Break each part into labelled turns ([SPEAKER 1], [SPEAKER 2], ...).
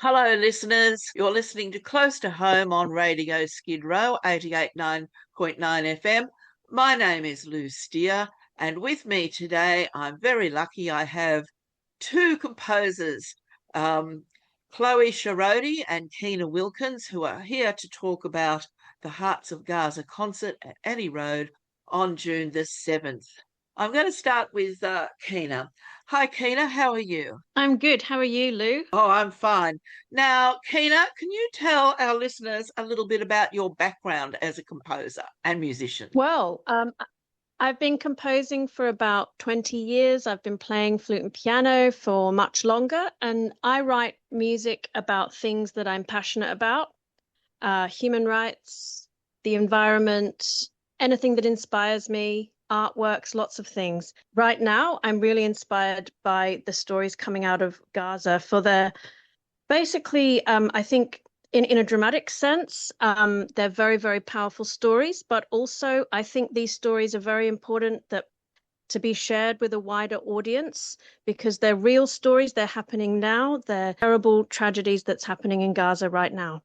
[SPEAKER 1] Hello, listeners. You're listening to Close to Home on Radio Skidrow, 88.9 FM. My name is Lou Steer, and with me today, I'm very lucky I have two composers, Chloé Charody and Keyna Wilkins, who are here to talk about the Hearts of Gaza concert at Abbey Road on June the 7th. I'm going to start with Keyna. Hi, Keyna. How are you?
[SPEAKER 2] I'm good. How are you, Lou?
[SPEAKER 1] Oh, I'm fine. Now, Keyna, can you tell our listeners a little bit about your background as a composer and musician?
[SPEAKER 2] Well, I've been composing for about 20 years. I've been playing flute and piano for much longer, and I write music about things that I'm passionate about, human rights, the environment, anything that inspires me, artworks, lots of things. Right now, I'm really inspired by the stories coming out of Gaza for their basically, I think in a dramatic sense, they're very, very powerful stories, but also I think these stories are very important that to be shared with a wider audience because they're real stories, they're happening now, they're terrible tragedies that's happening in Gaza right now.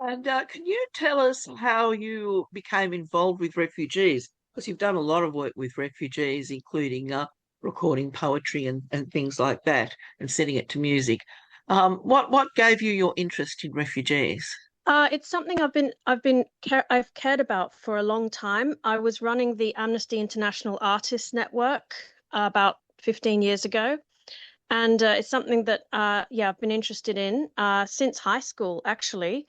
[SPEAKER 1] And can you tell us how you became involved with refugees? Because you've done a lot of work with refugees, including recording poetry and things like that, and setting it to music. What gave you your interest in refugees?
[SPEAKER 2] It's something I've cared about for a long time. I was running the Amnesty International Artists Network about 15 years ago, and it's something that yeah, I've been interested in since high school, actually.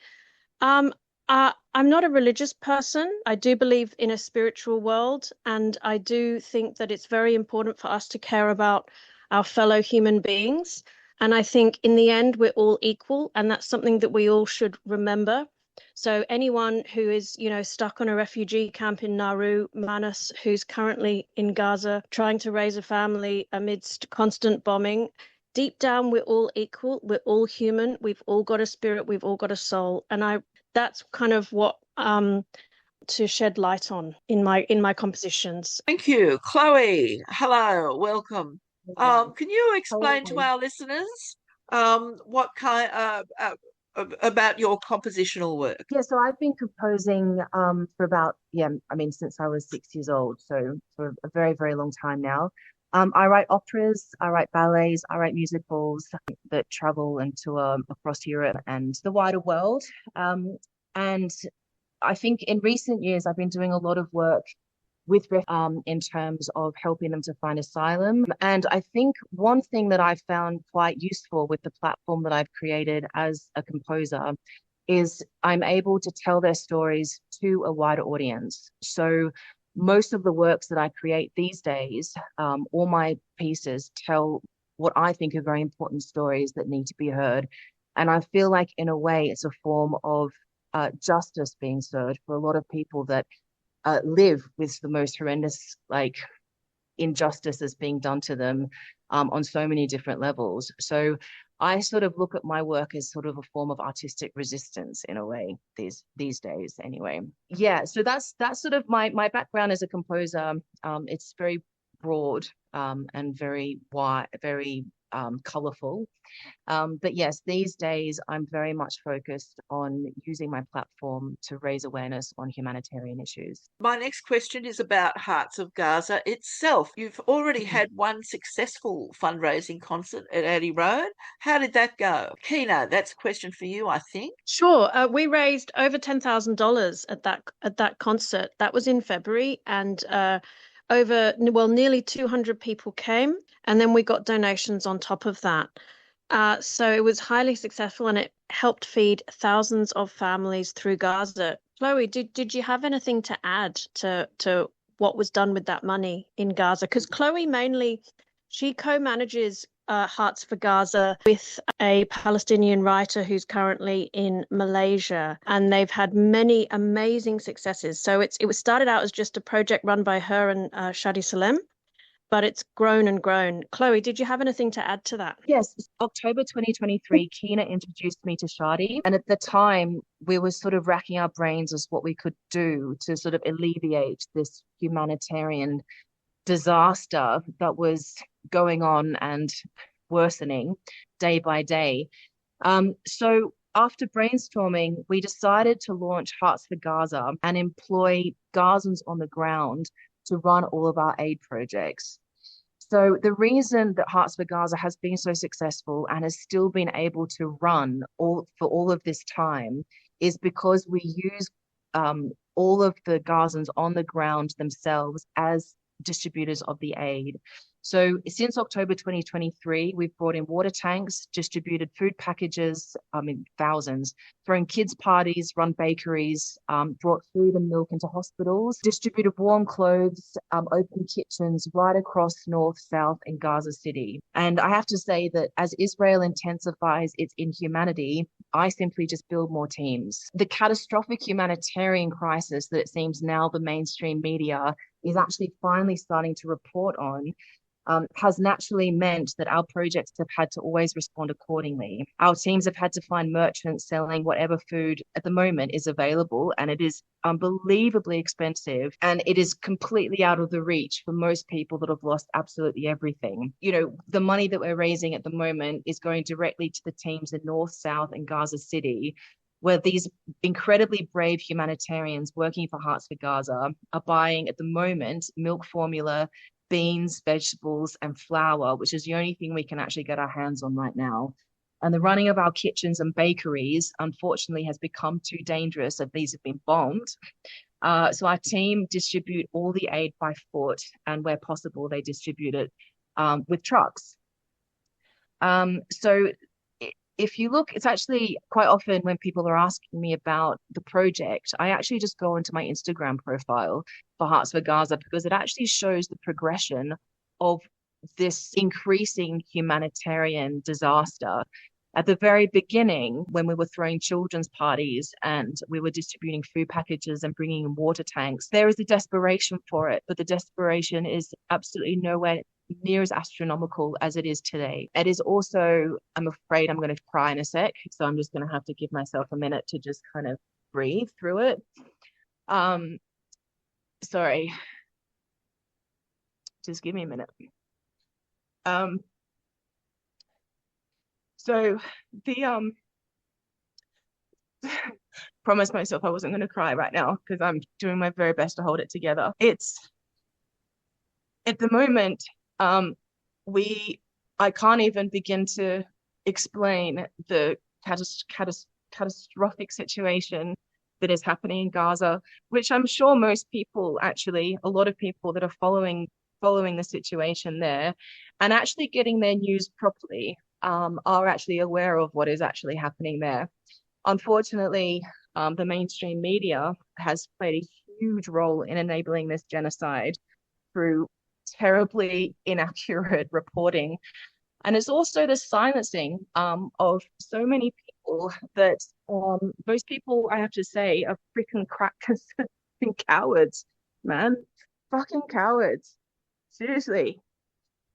[SPEAKER 2] I'm not a religious person. I do believe in a spiritual world, and I do think that it's very important for us to care about our fellow human beings. And I think in the end, we're all equal, and that's something that we all should remember. So anyone who is, stuck on a refugee camp in Nauru, Manus, who's currently in Gaza trying to raise a family amidst constant bombing, deep down, we're all equal. We're all human. We've all got a spirit. We've all got a soul. And that's kind of what to shed light on in my compositions.
[SPEAKER 1] Thank you. Chloe, hello, welcome.
[SPEAKER 3] Hello.
[SPEAKER 1] Can you
[SPEAKER 3] How are
[SPEAKER 1] explain to
[SPEAKER 3] you?
[SPEAKER 1] our listeners what kind about your compositional work?
[SPEAKER 3] Yeah, so I've been composing for about, yeah, I mean, since I was 6 years old, so for a very, very long time now. I write operas, I write ballets, I write musicals that travel and tour across Europe and the wider world. And I think in recent years, I've been doing a lot of work with in terms of helping them to find asylum. And I think one thing that I've found quite useful with the platform that I've created as a composer is I'm able to tell their stories to a wider audience. So most of the works that I create these days, all my pieces tell what I think are very important stories that need to be heard. And I feel like, in a way, it's a form of justice being served for a lot of people that live with the most horrendous injustices being done to them on so many different levels. So I sort of look at my work as sort of a form of artistic resistance in a way these days anyway. Yeah, so that's sort of my background as a composer. It's very broad and very wide, very colorful. But yes, these days I'm very much focused on using my platform to raise awareness on humanitarian issues.
[SPEAKER 1] My next question is about Hearts of Gaza itself. You've already
[SPEAKER 3] Mhm.
[SPEAKER 1] had one successful fundraising concert at Abbey Road. How did that go? Kina, that's a question for you, I think.
[SPEAKER 2] Sure, we raised over $10,000 at that concert. That was in February, and nearly 200 people came, and then we got donations on top of that. So it was highly successful, and it helped feed thousands of families through Gaza. Chloe, did you have anything to add to what was done with that money in Gaza? Because Chloe mainly she co-manages Hearts for Gaza with a Palestinian writer who's currently in Malaysia, and they've had many amazing successes. So it was started out as just a project run by her and Shadi Salem, but it's grown and grown. Chloe, did you have anything to add to that?
[SPEAKER 3] Yes, October 2023, Keyna introduced me to Charody. And at the time, we were sort of racking our brains as what we could do to sort of alleviate this humanitarian disaster that was going on and worsening day by day. So after brainstorming, we decided to launch Hearts for Gaza and employ Gazans on the ground to run all of our aid projects. So the reason that Hearts for Gaza has been so successful and has still been able to run for all of this time is because we use all of the Gazans on the ground themselves as distributors of the aid. So since October 2023, we've brought in water tanks, distributed food packages, in thousands, thrown kids' parties, run bakeries, brought food and milk into hospitals, distributed warm clothes, open kitchens right across North, South, and Gaza City. And I have to say that as Israel intensifies its inhumanity, I simply just build more teams. The catastrophic humanitarian crisis that it seems now the mainstream media is actually finally starting to report on has naturally meant that our projects have had to always respond accordingly. Our teams have had to find merchants selling whatever food at the moment is available, and it is unbelievably expensive, and it is completely out of the reach for most people that have lost absolutely everything. You know, the money that we're raising at the moment is going directly to the teams in North, South, and Gaza City, where these incredibly brave humanitarians working for Hearts for Gaza are buying at the moment milk formula, beans, vegetables, and flour, which is the only thing we can actually get our hands on right now. And the running of our kitchens and bakeries, unfortunately, has become too dangerous as these have been bombed. So our team distribute all the aid by foot, and where possible, they distribute it with trucks. So if you look, it's actually quite often when people are asking me about the project, I actually just go into my Instagram profile for Hearts for Gaza because it actually shows the progression of this increasing humanitarian disaster. At the very beginning, when we were throwing children's parties and we were distributing food packages and bringing in water tanks, there is a desperation for it, but the desperation is absolutely nowhere near as astronomical as it is today. It is also, I'm afraid I'm going to cry in a sec, so I'm just going to have to give myself a minute to just kind of breathe through it. Sorry. Just give me a minute. So the promised myself I wasn't going to cry right now because I'm doing my very best to hold it together. It's at the moment, I can't even begin to explain the catastrophic situation that is happening in Gaza, which I'm sure most people, actually, a lot of people that are following the situation there and actually getting their news properly, are actually aware of what is actually happening there. Unfortunately, the mainstream media has played a huge role in enabling this genocide through terribly inaccurate reporting. And it's also the silencing of so many people that most people, I have to say, are freaking crackers and cowards, man. Fucking cowards. Seriously.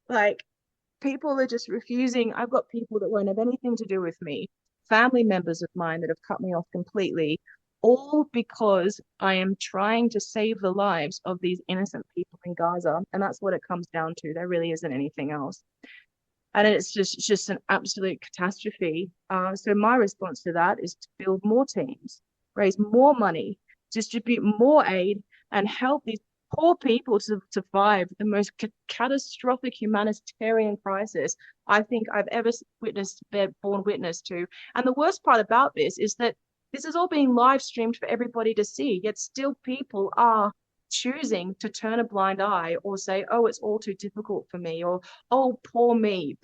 [SPEAKER 3] Like, people are just refusing. I've got people that won't have anything to do with me, family members of mine that have cut me off completely, all because I am trying to save the lives of these innocent people in Gaza. And that's what it comes down to. There really isn't anything else. And it's just an absolute catastrophe. So my response to that is to build more teams, raise more money, distribute more aid, and help these poor people to survive the most catastrophic humanitarian crisis I think I've ever borne witness to. And the worst part about this is that this is all being live streamed for everybody to see, yet still people are choosing to turn a blind eye or say, oh, it's all too difficult for me, or, oh, poor me,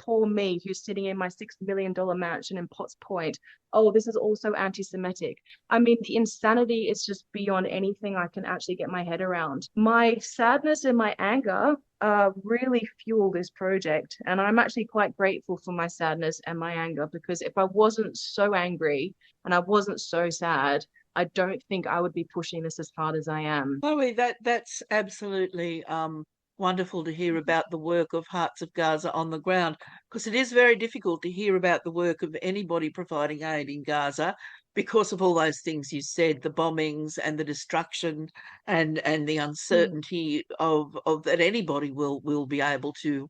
[SPEAKER 3] who's sitting in my $6 million mansion in Potts Point. Oh, this is also anti-Semitic. I mean, the insanity is just beyond anything I can actually get my head around. My sadness and my anger really fuel this project. And I'm actually quite grateful for my sadness and my anger, because if I wasn't so angry and I wasn't so sad, I don't think I would be pushing this as hard as I am.
[SPEAKER 1] Chloé, that's absolutely wonderful to hear about the work of Hearts of Gaza on the ground, because it is very difficult to hear about the work of anybody providing aid in Gaza because of all those things you said, the bombings and the destruction and the uncertainty of that anybody will be able to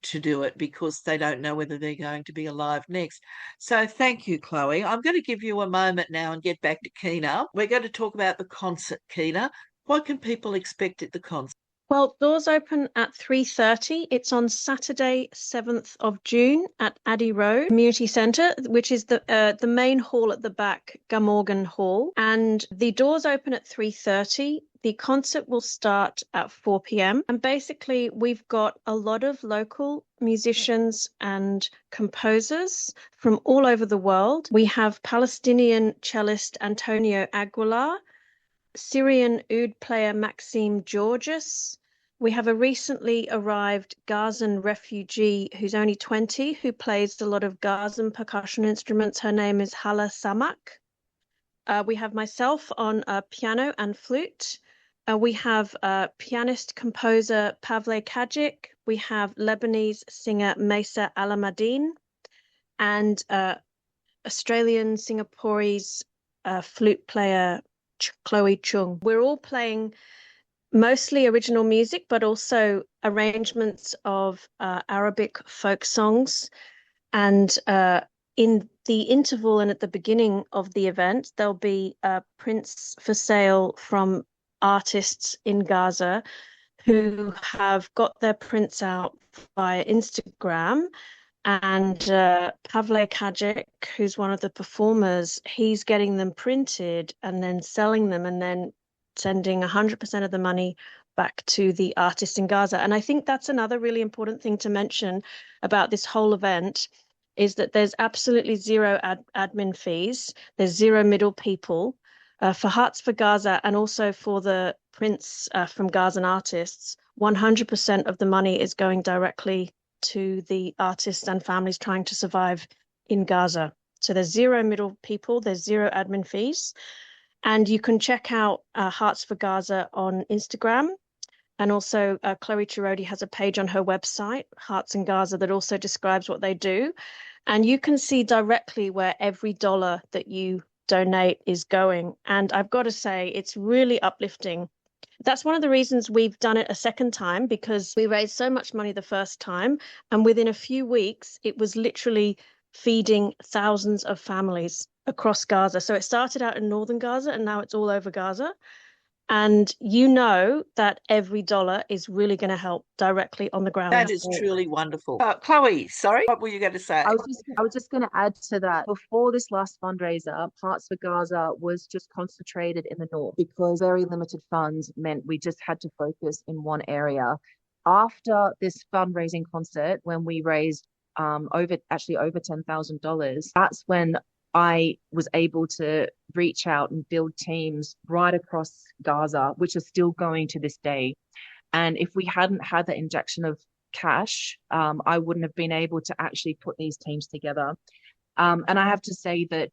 [SPEAKER 1] to do it because they don't know whether they're going to be alive next. So thank you, Chloe. I'm going to give you a moment now and get back to Keyna. We're going to talk about the concert, Keyna. What can people expect at the concert?
[SPEAKER 2] Well, doors open at 3:30. It's on Saturday, 7th of June at Addie Road Community Centre, which is the main hall at the back, Glamorgan Hall. And the doors open at 3:30. The concert will start at 4 p.m. And basically, we've got a lot of local musicians and composers from all over the world. We have Palestinian cellist Antonio Aguilar, Syrian oud player Maxime Georges. We have a recently arrived Gazan refugee who's only 20, who plays a lot of Gazan percussion instruments. Her name is Hala Samak. We have myself on piano and flute. We have pianist composer Pavle Kajic. We have Lebanese singer Mesa Alamadine and Australian Singapore's flute player Chloé Chung. We're all playing mostly original music, but also arrangements of Arabic folk songs. And in the interval and at the beginning of the event, there'll be prints for sale from artists in Gaza who have got their prints out via Instagram. And Pavle Kajic, who's one of the performers, he's getting them printed and then selling them and then sending 100% of the money back to the artists in Gaza. And I think that's another really important thing to mention about this whole event, is that there's absolutely zero admin fees. There's zero middle people. For Hearts for Gaza and also for the prints from Gazan artists, 100% of the money is going directly to the artists and families trying to survive in Gaza. So there's zero middle people, there's zero admin fees. And you can check out Hearts for Gaza on Instagram. And also Chloé Charody has a page on her website, Hearts in Gaza, that also describes what they do. And you can see directly where every dollar that you donate is going. And I've got to say, it's really uplifting. That's one of the reasons we've done it a second time, because we raised so much money the first time, and within a few weeks, it was literally feeding thousands of families across Gaza. So it started out in northern Gaza, and now it's all over Gaza. And you know that every dollar is really going to help directly on the ground.
[SPEAKER 1] That is truly wonderful. Chloe, sorry, what were you going to say?
[SPEAKER 3] I was just going to add to that. Before this last fundraiser, Hearts for Gaza was just concentrated in the north because very limited funds meant we just had to focus in one area. After this fundraising concert, when we raised over $10,000, that's when I was able to reach out and build teams right across Gaza, which are still going to this day. And if we hadn't had that injection of cash, I wouldn't have been able to actually put these teams together. And I have to say that,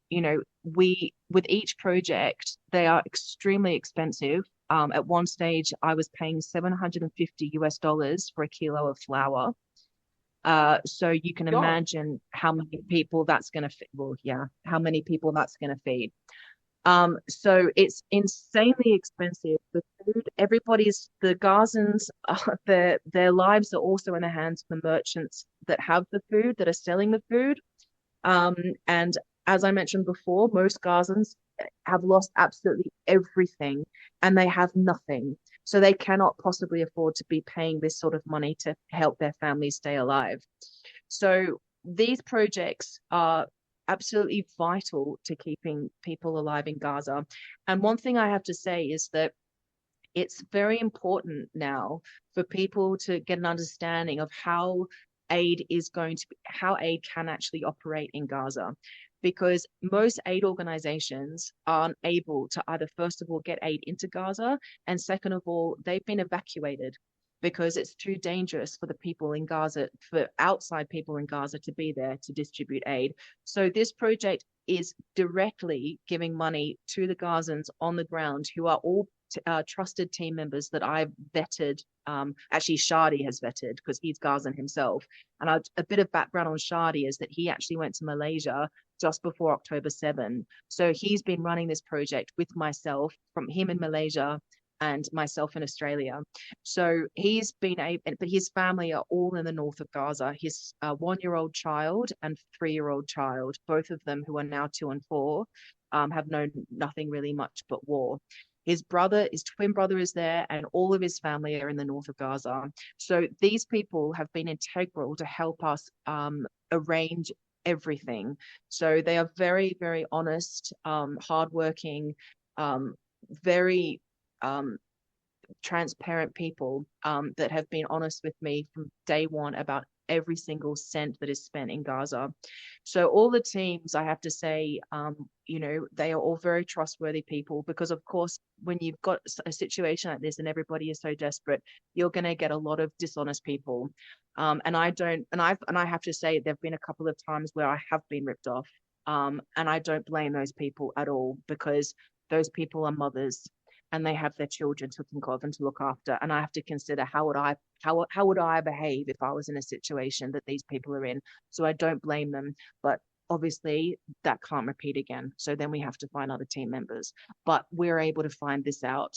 [SPEAKER 3] with each project, they are extremely expensive. At one stage, I was paying $750 for a kilo of flour. So you can imagine how many people that's going to feed. Well, yeah, how many people that's going to feed. So it's insanely expensive. The food, the Gazans, their lives are also in the hands of the merchants that have the food, that are selling the food. And as I mentioned before, most Gazans have lost absolutely everything and they have nothing. So they cannot possibly afford to be paying this sort of money to help their families stay alive. So these projects are absolutely vital to keeping people alive in Gaza. And one thing I have to say is that it's very important now for people to get an understanding of how aid can actually operate in Gaza. Because most aid organizations aren't able to either, first of all, get aid into Gaza, and second of all, they've been evacuated because it's too dangerous for the people in Gaza, for outside people in Gaza to be there to distribute aid. So this project is directly giving money to the Gazans on the ground, who are all trusted team members that I've vetted. Actually, Charody has vetted because he's Gazan himself. And a bit of background on Charody is that he actually went to Malaysia just before October 7. So he's been running this project with myself from him in Malaysia and myself in Australia. So he's been able, but his family are all in the north of Gaza. His 1-year-old child and 3-year-old child, both of them who are now 2 and 4, have known nothing really much but war. His brother, his twin brother is there, and all of his family are in the north of Gaza. So these people have been integral to help us arrange everything. So they are very, very honest, hardworking, very transparent people that have been honest with me from day one about every single cent that is spent in Gaza. So all the teams, I have to say, they are all very trustworthy people, because of course, when you've got a situation like this and everybody is so desperate, you're going to get a lot of dishonest people. And I have to say, there've been a couple of times where I have been ripped off. And I don't blame those people at all, because those people are mothers and they have their children to think of and to look after. And I have to consider how would I behave if I was in a situation that these people are in. So I don't blame them, but obviously that can't repeat again. So then we have to find other team members. But we're able to find this out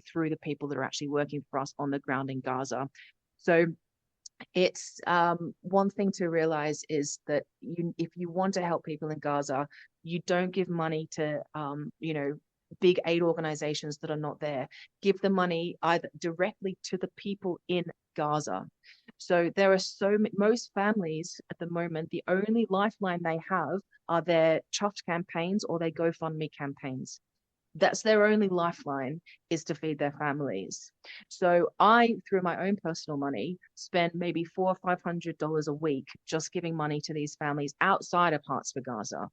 [SPEAKER 3] through the people that are actually working for us on the ground in Gaza. So it's one thing to realize is that if you want to help people in Gaza, you don't give money to big aid organizations that are not there. Give the money either directly to the people in Gaza. So there are most families at the moment, the only lifeline they have are their Chuffed campaigns or their GoFundMe campaigns. That's their only lifeline, is to feed their families. So I, through my own personal money, spend maybe $400 or $500 a week just giving money to these families outside of Hearts for Gaza,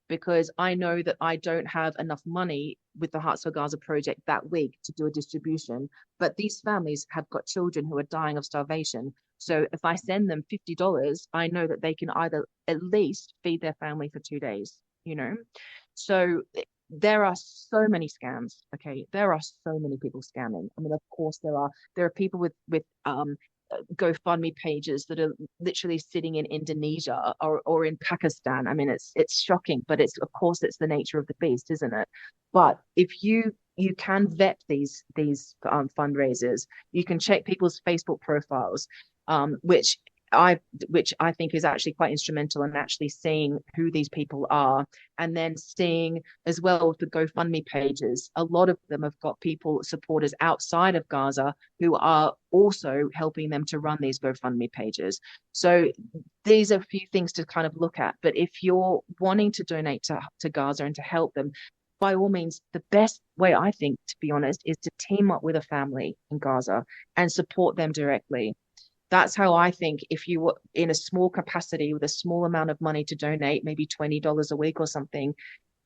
[SPEAKER 3] because I know that I don't have enough money with the Hearts for Gaza project that week to do a distribution. But these families have got children who are dying of starvation. So if I send them $50, I know that they can either at least feed their family for 2 days, So there are so many scams. Okay, there are so many people scamming. I mean, of course there are people with GoFundMe pages that are literally sitting in Indonesia or in Pakistan. I mean, it's shocking, but it's the nature of the beast, isn't it? But if you can vet these fundraisers, you can check people's Facebook profiles, which I think is actually quite instrumental in actually seeing who these people are, and then seeing as well the GoFundMe pages. A lot of them have got supporters outside of Gaza who are also helping them to run these GoFundMe pages. So these are a few things to kind of look at. But if you're wanting to donate to Gaza and to help them, by all means, the best way, I think, to be honest, is to team up with a family in Gaza and support them directly. That's how I think, if you were in a small capacity with a small amount of money to donate, maybe $20 a week or something,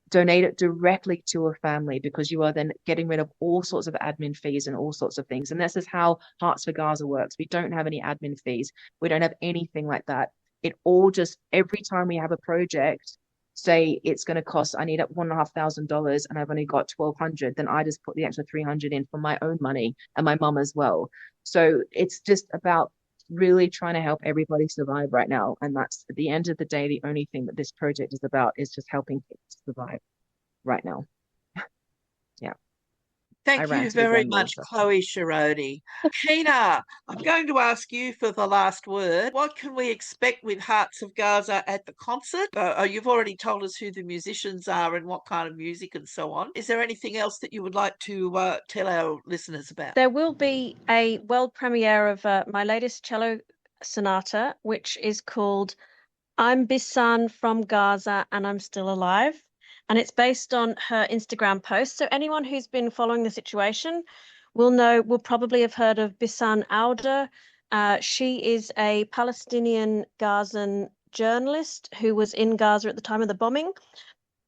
[SPEAKER 3] donate it directly to a family, because you are then getting rid of all sorts of admin fees and all sorts of things. And this is how Hearts for Gaza works. We don't have any admin fees. We don't have anything like that. It all just, every time we have a project, say it's going to cost, I need up $1,500 and I've only got 1,200, then I just put the extra 300 in for my own money and my mum as well. So it's just about really trying to help everybody survive right now. And that's, at the end of the day, the only thing that this project is about is just helping people survive right now. Yeah.
[SPEAKER 1] Thank you very much, Chloé Charody. Keyna, I'm going to ask you for the last word. What can we expect with Hearts of Gaza at the concert? You've already told us who the musicians are and what kind of music and so on. Is there anything else that you would like to tell our listeners about?
[SPEAKER 2] There will be a world premiere of my latest cello sonata, which is called I'm Bisan from Gaza and I'm Still Alive. And it's based on her Instagram post. So anyone who's been following the situation will probably have heard of Bisan Auda. She is a Palestinian Gazan journalist who was in Gaza at the time of the bombing.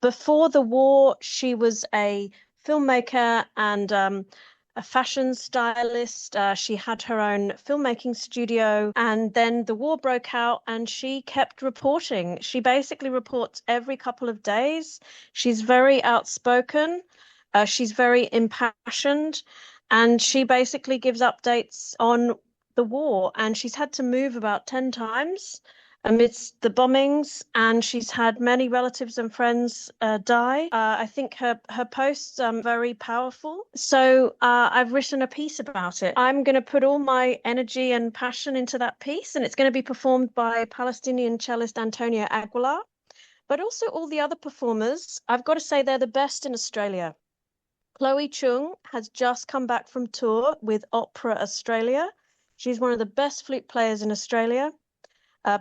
[SPEAKER 2] Before the war, she was a filmmaker and a fashion stylist. She had her own filmmaking studio, and then the war broke out and she kept reporting. She basically reports every couple of days. She's very outspoken. She's very impassioned, and she basically gives updates on the war, and she's had to move about 10 times amidst the bombings, and she's had many relatives and friends die. I think her posts are very powerful. So I've written a piece about it. I'm going to put all my energy and passion into that piece, and it's going to be performed by Palestinian cellist Antonio Aguilar, but also all the other performers. I've got to say they're the best in Australia. Chloé Chung has just come back from tour with Opera Australia. She's one of the best flute players in Australia.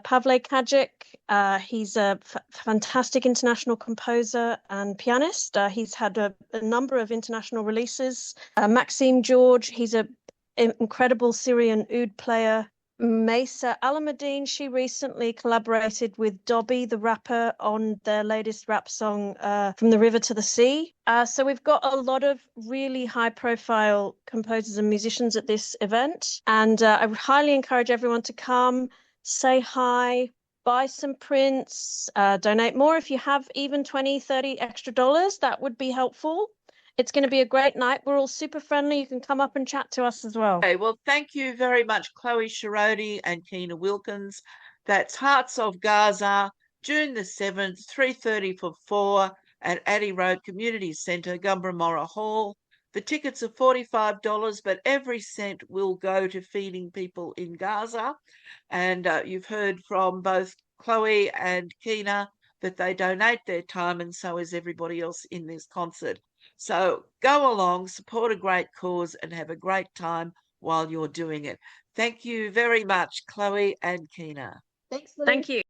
[SPEAKER 2] Pavle Kajic, he's a fantastic international composer and pianist. He's had a number of international releases. Maxime George, he's an incredible Syrian oud player. Maysa Alameddine, she recently collaborated with Dobby, the rapper, on their latest rap song, From the River to the Sea. So we've got a lot of really high-profile composers and musicians at this event. And I would highly encourage everyone to come, say hi, buy some prints, donate more. If you have even 20, 30 extra dollars, that would be helpful. It's going to be a great night. We're all super friendly. You can come up and chat to us as well.
[SPEAKER 1] Okay, well, thank you very much, Chloé, Charody and Keyna Wilkins. That's Hearts of Gaza, June the 7th, 3:30 for 4 at Addy Road Community Centre, Gumbarrmorra Hall. The tickets are $45, but every cent will go to feeding people in Gaza. And you've heard from both Chloé and Keyna that they donate their time, and so is everybody else in this concert. So go along, support a great cause, and have a great time while you're doing it. Thank you very much, Chloé and Keyna.
[SPEAKER 3] Thanks, Lou.
[SPEAKER 2] Thank you.